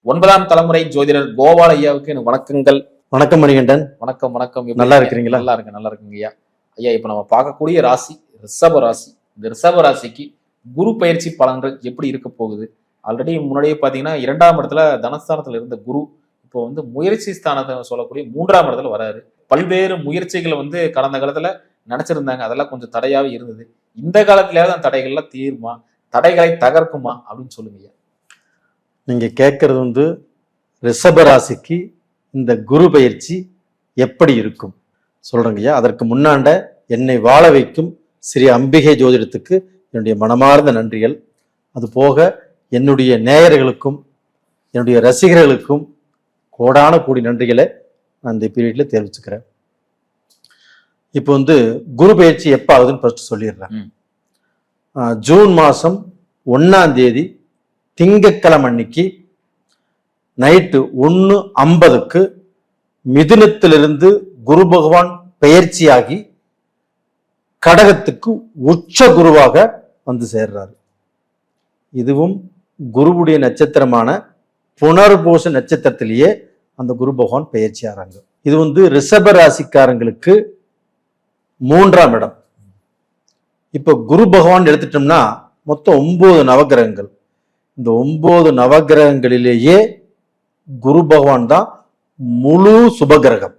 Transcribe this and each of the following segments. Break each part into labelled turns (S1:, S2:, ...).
S1: 9ஆம் தலைமுறை ஜோதிடர் கோபால் ஐயாவுக்கு எனக்கு வணக்கங்கள்.
S2: வணக்கம் மணிகண்டன்.
S1: வணக்கம் வணக்கம்.
S2: நல்லா இருக்கிறீங்களா?
S1: நல்லா இருக்குங்க ஐயா. ஐயா, இப்ப நம்ம பார்க்கக்கூடிய ராசி ரிஷப ராசி. இந்த ரிஷப ராசிக்கு குரு பயிற்சி பலன்கள் எப்படி இருக்க போகுது? ஆல்ரெடி முன்னாடியே பாத்தீங்கன்னா 2ஆம் இடத்துல தனஸ்தானத்துல இருந்த குரு இப்போ முயற்சி ஸ்தானத்தை சொல்லக்கூடிய 3ஆம் இடத்துல வராரு. பல்வேறு முயற்சிகளை கடந்த காலத்துல நினைச்சிருந்தாங்க, அதெல்லாம் கொஞ்சம் தடையாவே இருந்தது. இந்த காலத்திலேயாவது அந்த தடைகள்லாம் தீருமா, தடைகளை தகர்க்குமா அப்படின்னு சொல்லுங்க ஐயா.
S2: நீங்க கேட்கறது ரிஷப ராசிக்கு இந்த குரு பயிற்சி எப்படி இருக்கும் சொல்றேங்க ஐயா. அதற்கு முன்னாண்ட என்னை வாழ வைக்கும் ஸ்ரீ அம்பிகை ஜோதிடத்துக்கு என்னுடைய மனமார்ந்த நன்றிகள். அது போக என்னுடைய நேயர்களுக்கும் என்னுடைய ரசிகர்களுக்கும் கோடான கோடி நன்றிகளை நான் இந்த பீரியட்ல தெரிவிச்சுக்கிறேன். இப்போ குரு பயிற்சி எப்ப ஆகுதுன்னு ஃபர்ஸ்ட் சொல்லிடுறேன். ஜூன் மாசம் 1ஆம் தேதி திங்கட்கிழமை அன்னைக்கு நைட்டு 1:50 மிதுனத்திலிருந்து குரு பகவான் பெயர்ச்சியாகி கடகத்துக்கு உச்ச குருவாக சேர்றாரு. இதுவும் குருவுடைய நட்சத்திரமான புனர்பூச நட்சத்திரத்திலேயே அந்த குரு பகவான் பெயர்ச்சி ஆறாங்க. இது ரிஷப ராசிக்காரங்களுக்கு 3ஆம் இடம். இப்ப குரு பகவான் எடுத்துட்டோம்னா மொத்தம் 9 நவகிரகங்கள். இந்த 9 நவகிரகங்களிலேயே குரு பகவான் தான் முழு சுபகிரகம்.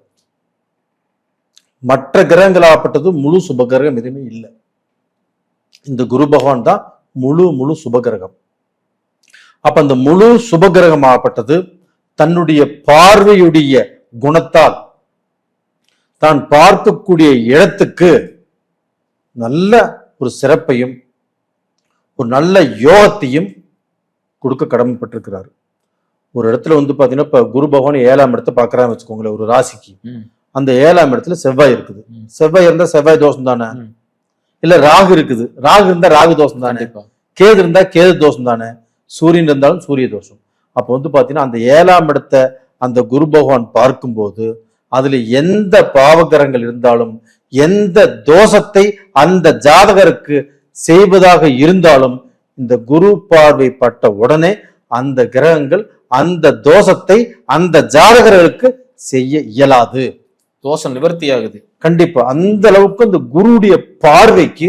S2: மற்ற கிரகங்களாகப்பட்டது முழு சுபகிரகம் எதுவுமே இல்லை. இந்த குரு பகவான் தான் முழு சுபகிரகம். அப்ப அந்த முழு சுபகிரகமாகப்பட்டது தன்னுடைய பார்வையுடைய குணத்தால் தான் பார்க்கக்கூடிய இடத்துக்கு நல்ல ஒரு சிறப்பையும் ஒரு நல்ல யோகத்தையும் கொடுக்க கடமைப்பட்டிருக்கிறாரு. ஒரு இடத்துல பாத்தீங்கன்னா இப்ப குரு பகவான் 7ஆம் இடத்தை பாக்குறான்னு வச்சுக்கோங்களேன். ஒரு ராசிக்கு அந்த 7ஆம் இடத்துல செவ்வாய் இருக்குது. செவ்வாய் இருந்தா செவ்வாய் தோஷம் தானே? இல்ல ராகு இருக்குது, ராகு இருந்தா ராகு தோஷம் தானே? கேது இருந்தா கேது தோஷம் தானே? சூரியன் இருந்தாலும் சூரிய தோஷம். அப்போ பாத்தீங்கன்னா அந்த 7ஆம் இடத்தை அந்த குரு பகவான் பார்க்கும்போது அதுல எந்த பாவகரங்கள் இருந்தாலும் எந்த தோஷத்தை அந்த ஜாதகருக்கு செய்வதாக இருந்தாலும் இந்த குரு பார்வை பட்ட உடனே அந்த கிரகங்கள் அந்த தோஷத்தை அந்த ஜாதகர்களுக்கு செய்ய இயலாது.
S1: தோஷம் நிவர்த்தி ஆகுது.
S2: கண்டிப்பா அந்த அளவுக்கு அந்த குருவுடைய பார்வைக்கு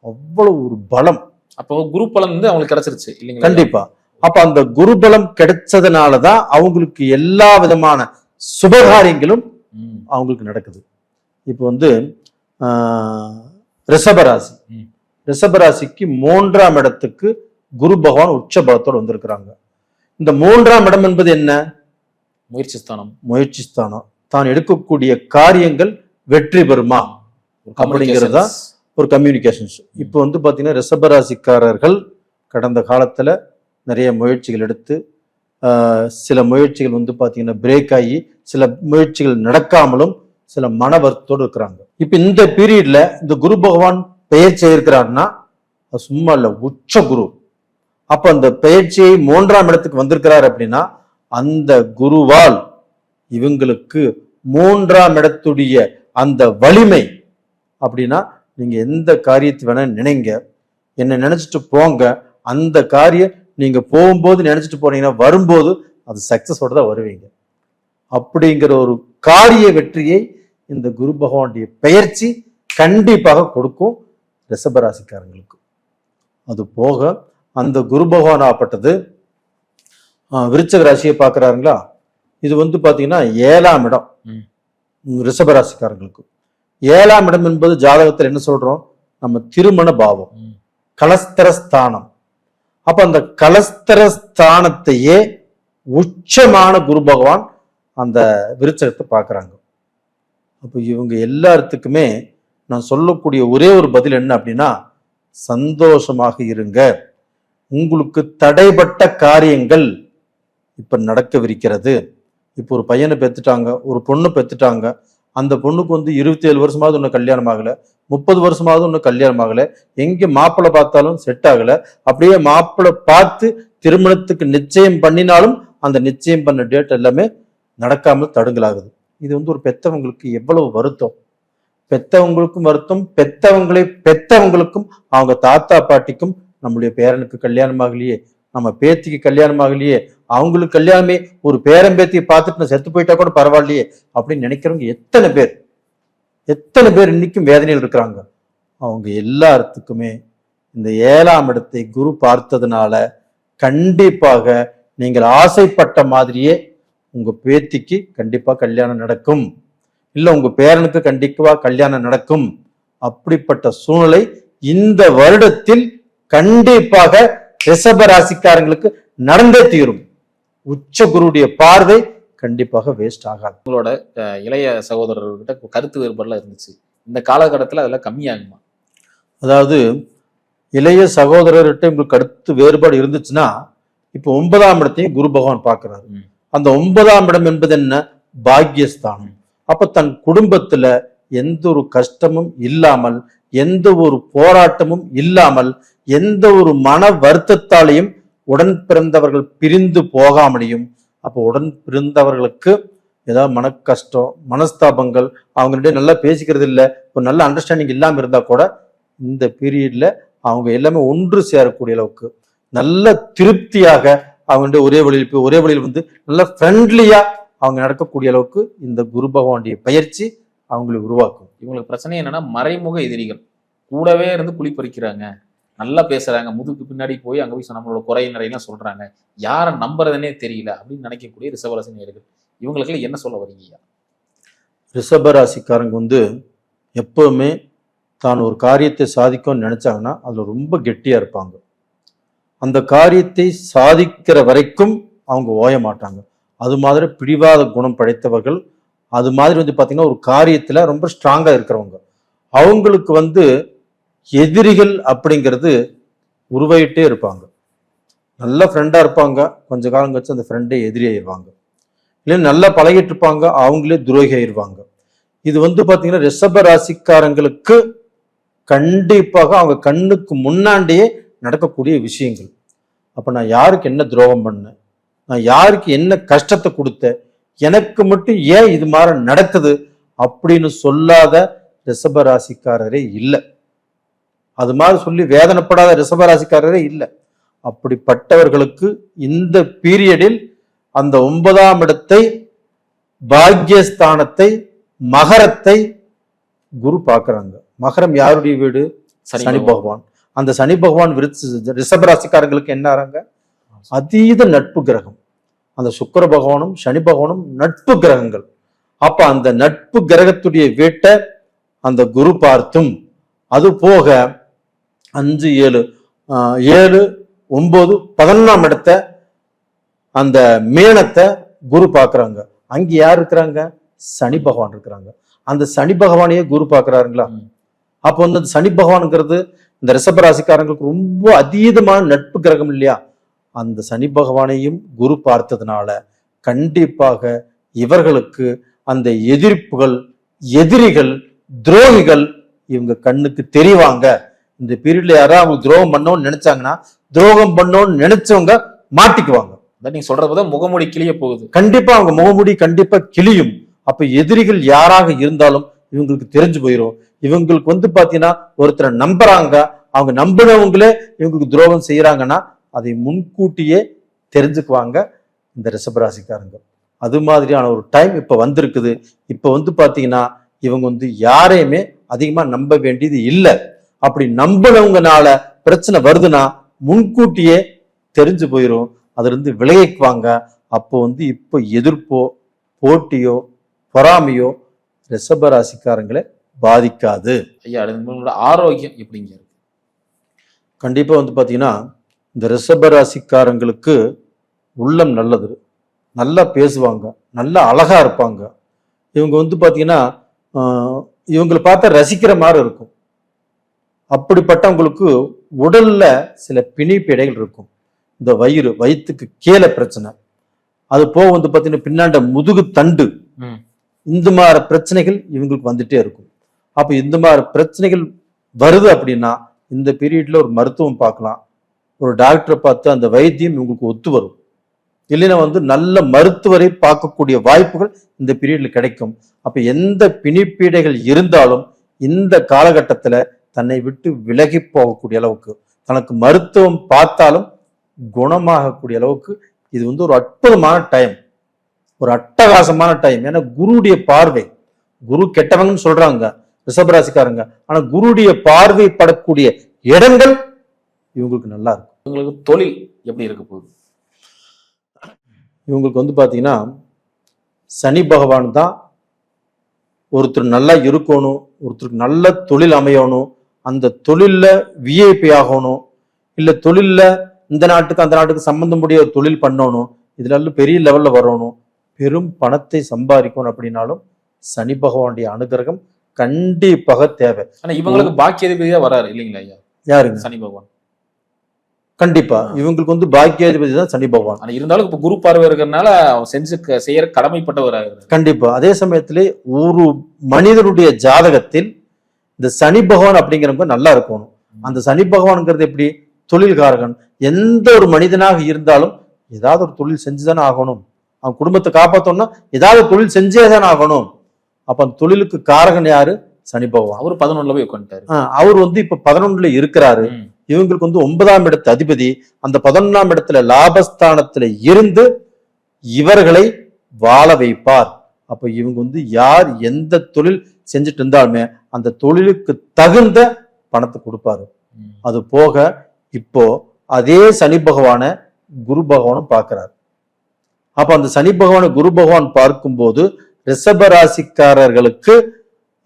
S2: அவ்வளவு ஒரு பலம்.
S1: அப்போ குரு பலம் அவங்களுக்கு கிடைச்சிருச்சு இல்லைங்களா?
S2: கண்டிப்பா. அப்ப அந்த குரு பலம் கிடைச்சதுனாலதான் அவங்களுக்கு எல்லா விதமான சுபகாரியங்களும் அவங்களுக்கு நடக்குது. இப்போ ரிஷபராசி, ரிஷபராசிக்கு 3ஆம் இடத்துக்கு குரு பகவான் உச்ச பலத்தோடு வந்திருக்கிறாங்க. இந்த 3ஆம் இடம் என்பது என்ன?
S1: முயற்சி ஸ்தானம்.
S2: முயற்சி ஸ்தானம். தான் எடுக்கக்கூடிய காரியங்கள் வெற்றி பெறுமா அப்படிங்கிறதா ஒரு கம்யூனிகேஷன்ஸ். இப்போ பாத்தீங்கன்னா ரிஷபராசிக்காரர்கள் கடந்த காலத்துல நிறைய முயற்சிகள் எடுத்து சில முயற்சிகள் பாத்தீங்கன்னா பிரேக் ஆகி சில முயற்சிகள் நடக்காமலும் சில மன வருத்தத்தோடு இருக்கிறாங்க. இப்ப இந்த பீரியட்ல இந்த குரு பகவான் பெயர்ச்சி இருக்கிறாருன்னா சும்மா இல்ல, உச்ச குரு. அப்ப அந்த பெயர்ச்சியை 3ஆம் இடத்துக்கு வந்திருக்கிறார் அப்படின்னா அந்த குருவால் இவங்களுக்கு 3ஆம் இடத்துடைய அந்த வலிமை அப்படின்னா நீங்க எந்த காரியத்தை வேணா நினைங்க, என்ன நினைச்சிட்டு போங்க. அந்த காரியம் நீங்க போகும்போது நினைச்சிட்டு போனீங்கன்னா வரும்போது அது சக்சஸோட தான் வருவீங்க. அப்படிங்கிற ஒரு காரிய வெற்றியை இந்த குரு பகவானுடைய பெயர்ச்சி கண்டிப்பாக கொடுக்கும் ரிஷபராசிக்காரங்களுக்கு. அது போக அந்த குரு பகவான் ஆப்பட்டது விருச்சக ராசியை பாக்குறாருங்களா? இது பாத்தீங்கன்னா 7ஆம் இடம் ரிஷபராசிக்காரங்களுக்கு. 7ஆம் இடம் என்பது ஜாதகத்தில் என்ன சொல்றோம்? நம்ம திருமண பாவம், கலஸ்தர ஸ்தானம். அப்ப அந்த கலஸ்தர ஸ்தானத்தையே உச்சமான குரு பகவான் அந்த விருச்சகத்தை பாக்குறாங்க. அப்போ இவங்க எல்லாத்துக்குமே நான் சொல்லக்கூடிய ஒரே ஒரு பதில் என்ன அப்படின்னா, சந்தோஷமாக இருங்க. உங்களுக்கு தடைப்பட்ட காரியங்கள் இப்ப நடக்கவிருக்கிறது. இப்போ ஒரு பையனை பெத்துட்டாங்க, ஒரு பொண்ணு பெத்துட்டாங்க. அந்த பொண்ணுக்கு 27 வருஷமாவது ஒன்னும் கல்யாணம் ஆகல, 30 வருஷமாவது ஒன்னும் கல்யாணம் ஆகல. எங்க மாப்பிள்ளை பார்த்தாலும் செட் ஆகல. அப்படியே மாப்பிள்ளை பார்த்து திருமணத்துக்கு நிச்சயம் பண்ணினாலும் அந்த நிச்சயம் பண்ண டேட் எல்லாமே நடக்காமல் தடுங்கலாகுது. இது ஒரு பெத்தவங்களுக்கு எவ்வளவு வருத்தம். பெத்தவங்களுக்கும் வருத்தம், பெத்தவங்களுக்கும் அவங்க தாத்தா பாட்டிக்கும் நம்முடைய பேரனுக்கு கல்யாணம் ஆகலையே, நம்ம பேத்திக்கு கல்யாணம் ஆகலையே, அவங்களுக்கு கல்யாணமே ஒரு பேரம்பேத்தியை பார்த்துட்டு நான் செத்து போயிட்டா கூட பரவாயில்லையே அப்படின்னு நினைக்கிறவங்க எத்தனை பேர் இன்னைக்கும் வேதனையில் இருக்கிறாங்க. அவங்க எல்லாத்துக்குமே இந்த 7ஆம் இடத்தை குரு பார்த்ததுனால கண்டிப்பாக நீங்கள் ஆசைப்பட்ட மாதிரியே உங்க பேத்திக்கு கண்டிப்பா கல்யாணம் நடக்கும், இல்ல உங்க பேரனுக்கு கண்டிப்பா கல்யாணம் நடக்கும். அப்படிப்பட்ட சூழ்நிலை இந்த வருடத்தில் கண்டிப்பாக ரிஷப ராசிக்காரங்களுக்கு நடந்தே தீரும். உச்ச குருடைய பார்வை கண்டிப்பாக வேஸ்ட் ஆகாது.
S1: உங்களோட இளைய சகோதரர்கிட்ட கருத்து வேறுபாடுலாம் இருந்துச்சு, இந்த காலகட்டத்தில் அதெல்லாம் கம்மியாகுமா?
S2: அதாவது இளைய சகோதரர்கிட்ட உங்களுக்கு கருத்து வேறுபாடு இருந்துச்சுன்னா இப்போ 9ஆம் இடத்தையும் குரு பகவான் பார்க்கிறாரு. அந்த 9ஆம் இடம் என்பது என்ன? பாக்கியஸ்தானம். அப்ப தன் குடும்பத்துல எந்த ஒரு கஷ்டமும் இல்லாமல், எந்த ஒரு போராட்டமும் இல்லாமல், எந்த ஒரு மன வருத்தத்தாலையும் உடன் பிறந்தவர்கள் பிரிந்து போகாமலையும், அப்போ உடன் பிறந்தவர்களுக்கு ஏதாவது மன கஷ்டம், மனஸ்தாபங்கள், அவங்கள்ட்ட நல்லா பேசிக்கிறது இல்லை, ஒரு நல்ல அண்டர்ஸ்டாண்டிங் இல்லாமல் இருந்தா கூட இந்த பீரியட்ல அவங்க எல்லாமே ஒன்று சேரக்கூடிய அளவுக்கு நல்ல திருப்தியாக அவங்க ஒரே வழியில் வந்து நல்ல ஃப்ரெண்ட்லியா அவங்க நடக்கக்கூடிய அளவுக்கு இந்த குரு பகவானுடைய பயிற்சி அவங்களை உருவாக்கும்.
S1: இவங்களுக்கு பிரச்சனை என்னன்னா, மறைமுக எதிரிகள் கூடவே இருந்து குளிப்பறிக்கிறாங்க, நல்லா பேசுறாங்க, முதுகு பின்னாடி போய் அங்க போய் நம்மளோட குறை நிறையெல்லாம் சொல்றாங்க, யாரை நம்புறதுன்னே தெரியல அப்படின்னு நினைக்கக்கூடிய ரிஷபராசி நேயர்கள், இவங்களுக்கு என்ன சொல்ல வரீங்க?
S2: ரிஷபராசிக்காரங்க வந்து எப்பவுமே தான் ஒரு காரியத்தை சாதிக்கும்னு நினைச்சாங்கன்னா அதுல ரொம்ப கெட்டியா இருப்பாங்க. அந்த காரியத்தை சாதிக்கிற வரைக்கும் அவங்க ஓய மாட்டாங்க. அது மாதிரி பிடிவாத குணம் படைத்தவர்கள், அது மாதிரி வந்து பாத்தீங்கன்னா ஒரு காரியத்துல ரொம்ப ஸ்ட்ராங்கா இருக்கிறவங்க. அவங்களுக்கு வந்து எதிரிகள் அப்படிங்கிறது உருவாயிட்டே இருப்பாங்க. நல்ல ஃப்ரெண்டா இருப்பாங்க, கொஞ்ச காலம் கழிச்சு அந்த ஃப்ரெண்டே எதிரியாயிருவாங்க. இல்லை நல்லா பழகிட்டு இருப்பாங்க, அவங்களே துரோகி ஆயிருவாங்க. இது வந்து பாத்தீங்கன்னா ரிஷப ராசிக்காரங்களுக்கு கண்டிப்பாக அவங்க கண்ணுக்கு முன்னாடியே நடக்கக்கூடிய விஷயங்கள். அப்ப நான் யாருக்கு என்ன துரோகம் பண்ணேன், நான் யாருக்கு என்ன கஷ்டத்தை கொடுத்தேன், எனக்கு மட்டும் ஏன் இது மாதிரி நடக்குது அப்படின்னு சொல்லாத ரிஷபராசிக்காரரே இல்லை. அது மாதிரி சொல்லி வேதனைப்படாத ரிஷபராசிக்காரரே இல்லை. அப்படிப்பட்டவர்களுக்கு இந்த பீரியடில் அந்த 9ஆம் இடத்தை, பாக்கியஸ்தானத்தை, மகரத்தை குரு பார்க்கறாங்க. மகரம் யாருடைய வீடு? சனி பகவான். அந்த சனி பகவான் ரிஷபராசிக்காரங்களுக்கு என்ன ஆறாங்க? அதீத நட்பு கிரகம். அந்த சுக்கிர பகவானும் சனி பகவானும் நட்பு கிரகங்கள். அப்ப அந்த நட்பு கிரகத்துடைய வீட்டை அந்த குரு பார்த்தும், அது போக 5, 7, 7, 9, 11ஆம் இடத்தை அந்த மேனத்தை குரு பார்க்கறாங்க. அங்க யார் இருக்கிறாங்க? சனி பகவான் இருக்கிறாங்க. அந்த சனி பகவானையே குரு பார்க்கிறாருங்களா? அப்போ வந்து அந்த சனி பகவான்ங்கிறது இந்த ரிஷபராசிக்காரங்களுக்கு ரொம்ப அதீதமான நட்பு கிரகம் இல்லையா? அந்த சனி பகவானையும் குரு பார்த்ததுனால கண்டிப்பாக இவர்களுக்கு அந்த எதிர்ப்புகள், எதிரிகள், துரோகிகள் இவங்க கண்ணுக்கு தெரிவாங்க. இந்த பீரியட்ல யாராவது அவங்க துரோகம் பண்ணோம்னு நினைச்சாங்கன்னா, துரோகம் பண்ணோம்னு நினைச்சவங்க மாட்டிக்குவாங்க.
S1: நீங்க சொல்றது முகமூடி கிளிய போகுது.
S2: கண்டிப்பா அவங்க முகமூடி கண்டிப்பா கிளியும். அப்ப எதிரிகள் யாராக இருந்தாலும் இவங்களுக்கு தெரிஞ்சு போயிடும். இவங்களுக்கு வந்து பாத்தீங்கன்னா ஒருத்தரை நம்புறாங்க, அவங்க நம்பினவங்களே இவங்களுக்கு துரோகம் செய்யறாங்கன்னா அதை முன்கூட்டியே தெரிஞ்சுக்குவாங்க இந்த ரிஷபராசிக்காரங்க. அது மாதிரியான ஒரு டைம் இப்ப வந்திருக்குது. இப்ப வந்து பாத்தீங்கன்னா இவங்க வந்து யாரையுமே அதிகமா நம்ப வேண்டியது இல்லை. அப்படி நம்பினவங்கனால பிரச்சனை வருதுன்னா முன்கூட்டியே தெரிஞ்சு போயிடும், அதுல இருந்து விலகிக்குவாங்க. அப்போ வந்து இப்போ எதிர்ப்போ, போட்டியோ, பொறாமையோ ரிஷபராசிக்காரங்களை பாதிக்காது.
S1: ஐயா, ஆரோக்கியம் எப்படிங்க இருக்கு?
S2: கண்டிப்பா வந்து பாத்தீங்கன்னா இந்த ரிஷபராசிக்காரங்களுக்கு உள்ளம் நல்லது, நல்லா பேசுவாங்க, நல்லா அழகா இருப்பாங்க. இவங்க வந்து பாத்தீங்கன்னா இவங்களை பார்த்தா ரசிக்கிற மாதிரி இருக்கும். அப்படிப்பட்டவங்களுக்கு உடல்ல சில பிணிப்படைகள் இருக்கும். இந்த வயிற்றுக்கு கீழே பிரச்சனை, அது போக வந்து பாத்தீங்கன்னா பின்னாண்ட முதுகு தண்டு, இந்த மாதிரி பிரச்சனைகள் இவங்களுக்கு வந்துட்டே இருக்கும். அப்ப இந்த மாதிரி பிரச்சனைகள் வருது அப்படின்னா இந்த பீரியட்ல ஒரு மருத்துவம் பார்க்கலாம், ஒரு டாக்டரை பார்த்து அந்த வைத்தியம் இவங்களுக்கு ஒத்து வரும். இல்லைன்னா வந்து நல்ல மருத்துவரை பார்க்கக்கூடிய வாய்ப்புகள் இந்த பீரியட்ல கிடைக்கும். அப்ப எந்த பிணிப்பீடைகள் இருந்தாலும் இந்த காலகட்டத்துல தன்னை விட்டு விலகி போகக்கூடிய அளவுக்கு, தனக்கு மருத்துவம் பார்த்தாலும் குணமாகக்கூடிய அளவுக்கு இது வந்து ஒரு அற்புதமான டைம், ஒரு அட்டகாசமான டைம். ஏன்னா குருடைய பார்வை, குரு கெட்டவங்கன்னு சொல்றாங்க ரிஷபராசிக்காரங்க, ஆனா குருடைய பார்வை படக்கூடிய இடங்கள் இவங்களுக்கு நல்லா இருக்கும்.
S1: இவங்களுக்கு தொழில் எப்படி இருக்க போகுது?
S2: இவங்களுக்கு வந்து பாத்தீங்கன்னா சனி பகவான் தான் ஒருத்தர் நல்லா இருக்கணும், ஒருத்தருக்கு நல்ல தொழில் அமையணும், அந்த தொழில்ல விஐபி ஆகணும், இல்ல தொழில்ல இந்த நாட்டுக்கு அந்த நாட்டுக்கு சம்பந்தமுடைய தொழில் பண்ணணும், இதுல எல்லாம் பெரிய லெவல்ல வரணும், பெரும் பணத்தை சம்பாதிக்கணும் அப்படின்னாலும் சனி பகவானுடைய அனுகிரகம் கண்டிப்பாக தேவை.
S1: ஆனா இவங்களுக்கு பாக்கியாதிபதியா வராரு இல்லைங்களா ஐயா
S2: யாருங்க?
S1: சனி பகவான்.
S2: கண்டிப்பா இவங்களுக்கு வந்து பாக்கியாதிபதி தான் சனி பகவான்.
S1: ஆனா இருந்தாலும் இப்ப குரு பார்வை இருக்கிறதுனால அவன் செய்யற கடமைப்பட்டவராக.
S2: கண்டிப்பா அதே சமயத்திலே ஒரு மனிதனுடைய ஜாதகத்தில் இந்த சனி பகவான் அப்படிங்கிறவங்க நல்லா இருக்கணும். அந்த சனி பகவான்ங்கிறது எப்படி? தொழில்காரகன். எந்த ஒரு மனிதனாக இருந்தாலும் ஏதாவது ஒரு தொழில் செஞ்சுதானே ஆகணும், அவன் குடும்பத்தை காப்பாற்றணும்னா ஏதாவது தொழில் செஞ்சேதானே ஆகணும். அப்ப அந்த தொழிலுக்கு காரகன் யாரு? சனி பகவான்.
S1: அவரு 11ல போய் உட்காந்துட்டாரு.
S2: அவர் வந்து இப்ப 11ல இருக்கிறாரு. இவங்களுக்கு வந்து 9ஆம் இடத்து அதிபதி அந்த 11ஆம் இடத்துல லாபஸ்தானத்துல இருந்து இவர்களை வாழ வைப்பார். அப்ப இவங்க வந்து யார் எந்த தொழில் செஞ்சுட்டு இருந்தாலுமே அந்த தொழிலுக்கு தகுந்த பணத்தை கொடுப்பாரு. அது போக இப்போ அதே சனி பகவான குரு பகவானும் பார்க்கிறார். அப்ப அந்த சனி பகவான குரு பகவான் பார்க்கும்போது ரிஷப ராசிக்காரர்களுக்கு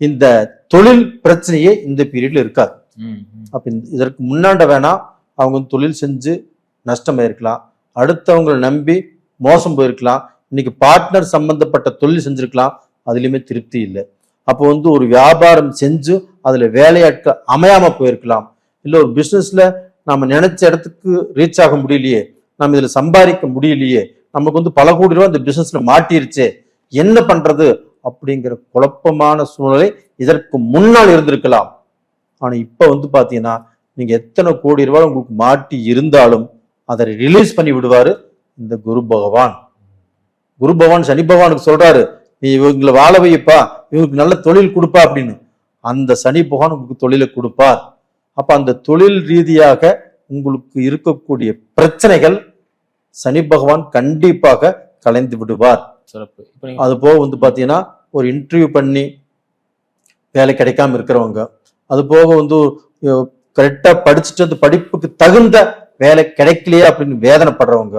S2: இந்த தொழில் பிரச்சனையே இந்த பீரியட்ல இருக்காது. அப்ப இதற்கு முன்னாண்ட வேணா அவங்க தொழில் செஞ்சு நஷ்டமாயிருக்கலாம், அடுத்தவங்களை நம்பி மோசம் போயிருக்கலாம், இன்னைக்கு பார்ட்னர் சம்பந்தப்பட்ட தொழில் செஞ்சிருக்கலாம், அதுலயுமே திருப்தி இல்லை. அப்போ வந்து ஒரு வியாபாரம் செஞ்சு அதுல வேலையாட்கள் அமையாம போயிருக்கலாம், இல்ல ஒரு பிசினஸ்ல நம்ம நினைச்ச இடத்துக்கு ரீச் ஆக முடியலையே, நம்ம இதுல சம்பாதிக்க முடியலையே, நமக்கு வந்து பல கோடி ரூபாய் இந்த பிசினஸ்ல மாட்டிருச்சே, என்ன பண்றது அப்படிங்கிற குழப்பமான சூழ்நிலை இதற்கு முன்னால் இருந்திருக்கலாம். ஆனா இப்ப வந்து பாத்தீங்கன்னா நீங்க எத்தனை கோடி ரூபாய் உங்களுக்கு மாட்டி இருந்தாலும் அதை ரிலீஸ் பண்ணி விடுவாரு இந்த குரு பகவான். குரு பகவான் சனி பகவானுக்கு சொல்றாரு, நீ இவங்களை வாழ வைப்பா, இவங்களுக்கு நல்ல தொழில் கொடுப்பா அப்படின்னு. அந்த சனி பகவான் உங்களுக்கு தொழிலை கொடுப்பார். அப்ப அந்த தொழில் ரீதியாக உங்களுக்கு இருக்கக்கூடிய பிரச்சனைகள் சனி பகவான் கண்டிப்பாக கலைந்து விடுவார்.
S1: சிறப்பு.
S2: அது போக வந்து பாத்தீங்கன்னா ஒரு இன்டர்வியூ பண்ணி வேலை கிடைக்காம இருக்கிறவங்க, அது போக வந்து கரெக்டா படிச்சுட்டு அந்த படிப்புக்கு தகுந்த வேலை கிடைக்கலையே அப்படின்னு வேதனைப்படுறவங்க,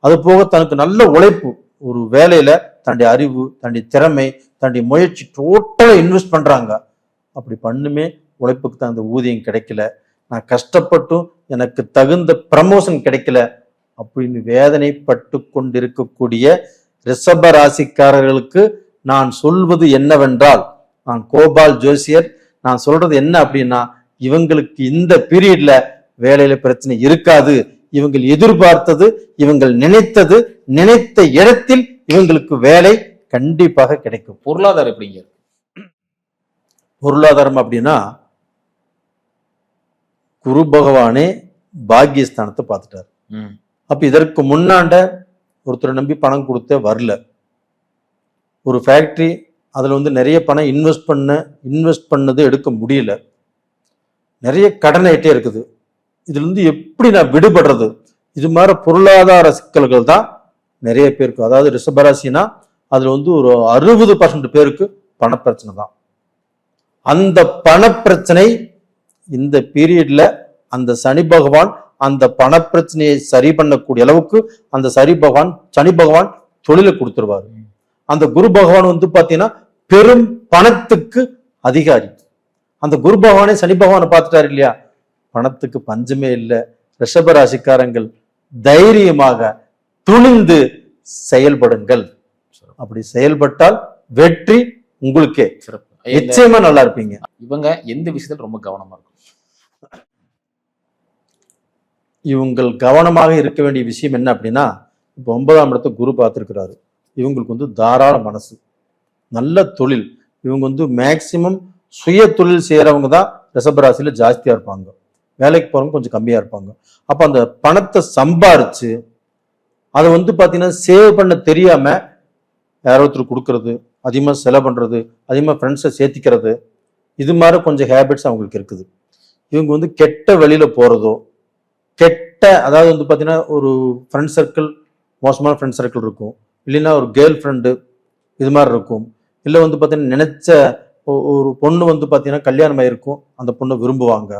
S2: அது போக தனக்கு நல்ல உழைப்பு, ஒரு வேலையில தன்னுடைய அறிவு, தன்னுடைய திறமை, தன்னுடைய முயற்சி டோட்டலா இன்வெஸ்ட் பண்றாங்க, அப்படி பண்ணுமே உழைப்புக்கு தகுந்த ஊதியம் கிடைக்கல, நான் கஷ்டப்பட்டும் எனக்கு தகுந்த ப்ரமோஷன் கிடைக்கல அப்படின்னு வேதனைப்பட்டு கொண்டிருக்கக்கூடிய ரிஷப ராசிக்காரர்களுக்கு நான் சொல்வது என்னவென்றால், நான் கோபால் ஜோசியர், நான் சொல்றது என்ன அப்படின்னா, இவங்களுக்கு இந்த பீரியட்ல வேலையில பிரச்சனை இருக்காது. இவங்கள் எதிர்பார்த்தது, இவங்கள் நினைத்தது, நினைத்த இடத்தில் இவங்களுக்கு வேலை கண்டிப்பாக கிடைக்கும்.
S1: பொருளாதாரம் எப்படிங்க?
S2: பொருளாதாரம் அப்படின்னா குரு பகவானே பாக்கியஸ்தானத்தை பார்த்துட்டார். அப்ப இதற்கு முன்னாண்ட ஒருத்தரை நம்பி பணம் கொடுத்தே வரல, ஒரு ஃபேக்டரி அதுல வந்து நிறைய பணம் இன்வெஸ்ட் பண்ணது எடுக்க முடியல, நிறைய கடன் ஆயிட்டே இருக்குது, இதுல இருந்து எப்படி நான் விடுபடுறது, இது மாதிரி பொருளாதார சிக்கல்கள் தான் நிறைய பேருக்கு. அதாவது ரிஷபராசினா அதுல வந்து ஒரு 60% பேருக்கு பணப்பிரச்சனை தான். அந்த பணப்பிரச்சனை இந்த பீரியட்ல அந்த சனி பகவான் அந்த பணப்பிரச்சனையை சரி பண்ணக்கூடிய அளவுக்கு அந்த சனி பகவான் தொழிலை கொடுத்துருவாரு. அந்த குரு பகவான் வந்து பாத்தீங்கன்னா பெரும் பணத்துக்கு அதிகாரி. அந்த குரு பகவானே சனி பகவானை பார்த்துட்டாரு இல்லையா, பணத்துக்கு பஞ்சமே இல்லை. ரிஷப ராசிக்காரங்கள் தைரியமாக துணிந்து செயல்படுங்கள். அப்படி செயல்பட்டால் வெற்றி உங்களுக்கே. நிச்சயமா நல்லா இருப்பீங்க.
S1: இவங்க எந்த விஷயத்துல ரொம்ப கவனமா இருக்கும்?
S2: இவங்கள் கவனமாக இருக்க வேண்டிய விஷயம் என்ன அப்படின்னா, இப்போ 9ஆம் இடத்தை குரு பார்த்திருக்கிறாரு. இவங்களுக்கு வந்து தாராள மனசு, நல்ல தொழில். இவங்க வந்து மேக்சிமம் சுய தொழில் செய்யறவங்க தான் ரிஷபராசியில ஜாஸ்தியா இருப்பாங்க, வேலைக்கு போறவங்க கொஞ்சம் கம்மியா இருப்பாங்க. அப்ப அந்த பணத்தை சம்பாரிச்சு அதை வந்து பாத்தீங்கன்னா சேவ் பண்ண தெரியாம யாரோ ஒருத்தர் கொடுக்கறது, அதிகமா செலவு பண்றது, அதிகமா ஃப்ரெண்ட்ஸை சேர்த்திக்கிறது, இது மாதிரி கொஞ்சம் ஹேபிட்ஸ் அவங்களுக்கு இருக்குது. இவங்க வந்து கெட்ட வழியில போறதோ, அதாவது வந்து பாத்தீங்கன்னா ஒரு ஃப்ரெண்ட் சர்க்கிள் மோசமான ஃப்ரெண்ட் சர்க்கிள் இருக்கும், இல்லைன்னா ஒரு கேர்ள் ஃப்ரெண்டு இது மாதிரி இருக்கும், இல்லை வந்து பார்த்தீங்கன்னா நினைச்ச ஒரு பொண்ணு வந்து பார்த்தீங்கன்னா கல்யாணம் ஆயிருக்கும், அந்த பொண்ணை விரும்புவாங்க.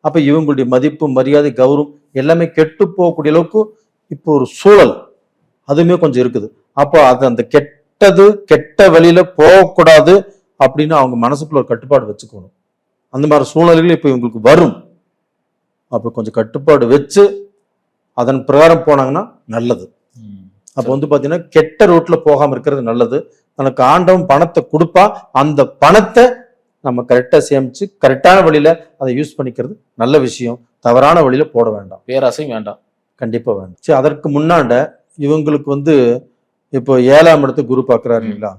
S2: அப்போ இவங்களுடைய மதிப்பு மரியாதை கௌரவம் எல்லாமே கெட்டு போகக்கூடிய அளவுக்கு இப்போ ஒரு சூழல் அதுவுமே கொஞ்சம் இருக்குது. அப்போ அது அந்த கெட்ட வழியில போகக்கூடாது அப்படின்னு அவங்க மனசுக்குள்ள ஒரு கட்டுப்பாடு வச்சுக்கணும். அந்த மாதிரி சூழ்நிலைகள் இப்போ இவங்களுக்கு வரும். அப்போ கொஞ்சம் கட்டுப்பாடு வச்சு அதன் பிரகாரம் போனாங்கன்னா நல்லது. அப்போ வந்து பார்த்தீங்கன்னா கெட்ட ரூட்ல போகாம இருக்கிறது நல்லது. தனக்கு ஆண்டவன் பணத்தை கொடுப்பா, அந்த பணத்தை நம்ம கரெக்டா சேமிச்சு கரெக்டான வழியில அதை யூஸ் பண்ணிக்கிறது நல்ல விஷயம். தவறான வழியில போட வேண்டாம்,
S1: பேராசை வேண்டாம்,
S2: கண்டிப்பா வேண்டாம். சரி, அதற்கு முன்னாண்ட இவங்களுக்கு வந்து இப்போ 7ஆம் இடத்தை குரு பார்க்கிறாரு இல்லையா,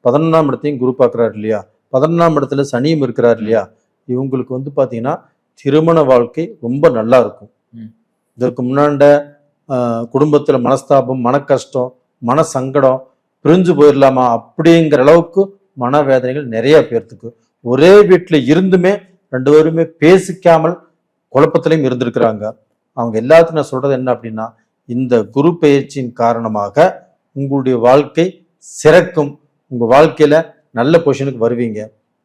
S2: 11ஆம் இடத்தையும் குரு பார்க்கிறாரு இல்லையா, 11ஆம் இடத்துல சனியும் இருக்கிறாரு இல்லையா, இவங்களுக்கு வந்து பாத்தீங்கன்னா திருமண வாழ்க்கை ரொம்ப நல்லா இருக்கும். இதற்கு முன்னாண்ட குடும்பத்துல மனஸ்தாபம், மன கஷ்டம், மன சங்கடம், பிரிஞ்சு போயிடலாமா அப்படிங்கிற அளவுக்கு மனவேதனைகள் நிறைய பேர்த்துக்கு, ஒரே வீட்டுல இருந்துமே 2 பேருமே பேசிக்காமல் குழப்பத்திலையும் இருந்திருக்கிறாங்க. அவங்க எல்லாத்துக்கும் நான் சொல்றது என்ன அப்படின்னா, இந்த குரு பெயர்ச்சியின் காரணமாக உங்களுடைய வாழ்க்கை சிறக்கும், உங்க வாழ்க்கையில நல்ல பொசிஷனுக்கு வருவீங்க.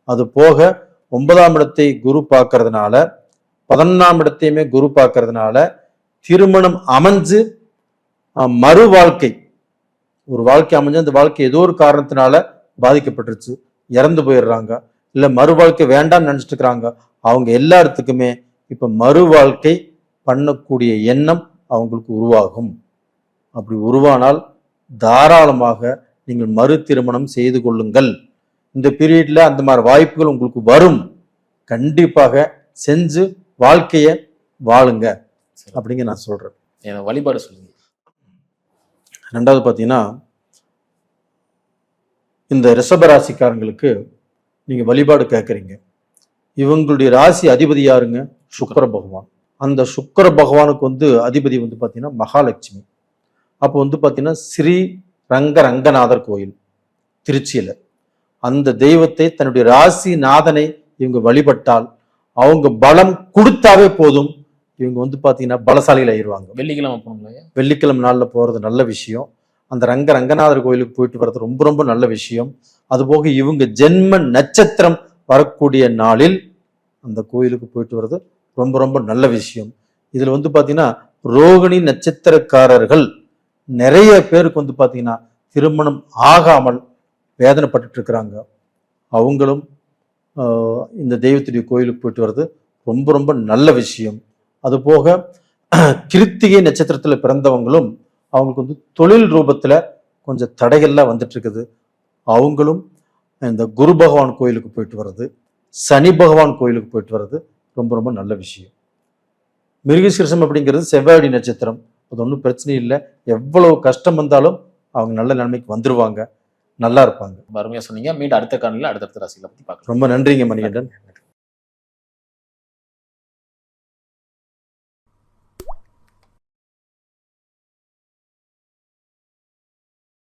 S2: அது போக 9ஆம் இடத்தை குரு பார்க்கறதுனால, 11ஆம் இடத்தையுமே குரு பார்க்கறதுனால திருமணம் அமைஞ்சு மறு வாழ்க்கை, ஒரு வாழ்க்கை அமைஞ்சு அந்த வாழ்க்கை ஏதோ ஒரு காரணத்தினால பாதிக்கப்பட்டுருச்சு, இறந்து போயிடுறாங்க, இல்ல மறு வாழ்க்கை வேண்டாம்னு நினைச்சிட்டு இருக்கிறாங்க, அவங்க எல்லாத்துக்குமே இப்ப மறு வாழ்க்கை பண்ணக்கூடிய எண்ணம் அவங்களுக்கு உருவாகும். அப்படி உருவானால் தாராளமாக நீங்கள் மறு திருமணம் செய்து கொள்ளுங்கள். இந்த பீரியட்ல அந்த மாதிரி வாய்ப்புகள் உங்களுக்கு வரும். கண்டிப்பாக செஞ்சு வாழ்க்கைய வாழுங்க அப்படிங்க நான் சொல்றேன்.
S1: வழிபாடு சொல்லுங்க.
S2: 2வது பாத்தீங்கன்னா, இந்த ரிஷபராசிக்காரங்களுக்கு நீங்க வழிபாடு கேட்கறீங்க. இவங்களுடைய ராசி அதிபதி யாருங்க? சுக்கிர பகவான். அந்த சுக்கிர பகவானுக்கு வந்து அதிபதி வந்து பாத்தீங்கன்னா மகாலட்சுமி. அப்போ வந்து பாத்தீங்கன்னா ஸ்ரீ ரங்கநாதர் கோயில் திருச்சியில, அந்த தெய்வத்தை தன்னுடைய ராசி நாதனை இவங்க வழிபட்டால் அவங்க பலம் கொடுத்தாவே போதும், இவங்க வந்து பாத்தீங்கன்னா பலசாலிகள் ஆயிடுவாங்க. வெள்ளிக்கிழமை நாள்ல போறது நல்ல விஷயம். அந்த ரங்கநாதர் கோயிலுக்கு போயிட்டு வர்றது ரொம்ப ரொம்ப நல்ல விஷயம். அதுபோக இவங்க ஜென்ம நட்சத்திரம் வரக்கூடிய நாளில் அந்த கோயிலுக்கு போயிட்டு வர்றது ரொம்ப ரொம்ப நல்ல விஷயம். இதுல வந்து பாத்தீங்கன்னா ரோகிணி நட்சத்திரக்காரர்கள் நிறைய பேருக்கு வந்து பாத்தீங்கன்னா திருமணம் ஆகாமல் வேதனைப்பட்டு இருக்கிறாங்க. அவங்களும் இந்த தெய்வத்துடைய கோயிலுக்கு போயிட்டு வர்றது ரொம்ப ரொம்ப நல்ல விஷயம். அது போக கிருத்திகை நட்சத்திரத்துல பிறந்தவங்களும் அவங்களுக்கு வந்து தொழில் ரூபத்துல கொஞ்சம் தடைகள்லாம் வந்துட்டு இருக்குது. அவங்களும் இந்த குரு பகவான் கோயிலுக்கு போயிட்டு வர்றது, சனி பகவான் கோயிலுக்கு போயிட்டு வர்றது ரொம்ப ரொம்ப நல்ல விஷயம். மிருகசீரிஷம் அப்படிங்கிறது செவ்வாய் நட்சத்திரம், அது ஒன்றும் பிரச்சனை இல்லை. எவ்வளவு கஷ்டம் வந்தாலும் அவங்க நல்ல நிலைமைக்கு வந்துருவாங்க, நல்லா இருப்பாங்க.
S1: அருமையா சொன்னீங்க. மீண்டும் அடுத்த காணொளியில் அடுத்தடுத்த ராசிகளை பத்தி பார்க்கலாம்.
S2: ரொம்ப நன்றிங்க மணிகண்டன்.